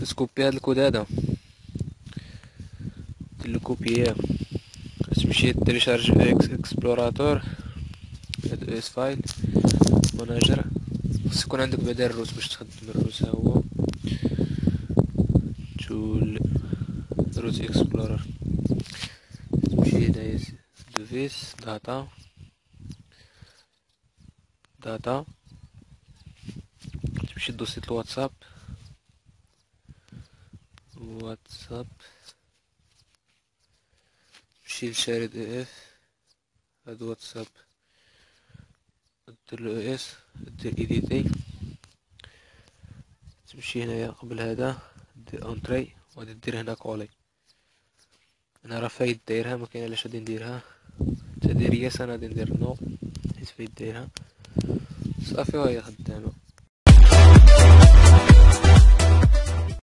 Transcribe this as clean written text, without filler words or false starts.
تسكوبي هاد الكود هذا، دير كوبييه، تمشي تيليشارج اكسبلوراتور اس فايل ماناجر. خص يكون عندك بعدا الروت باش تخدم الروت، ها هو تول روت اكسبلورر. تمشي هنايا ديفيس داتا، تمشي لدوسية الواتساب، تمشي لشارد اي اف، هاد واتساب ديرلو اي اس، دير ايديتي، تمشي هنايا قبل هذا دير اونتري، وغادي دير هنا كولي. انا راه فايد دايرها، مكاين علاش غادي نديرها، تدير ياس انا غادي ندير نو حيت فايد دايرها صافي وهي خدامة.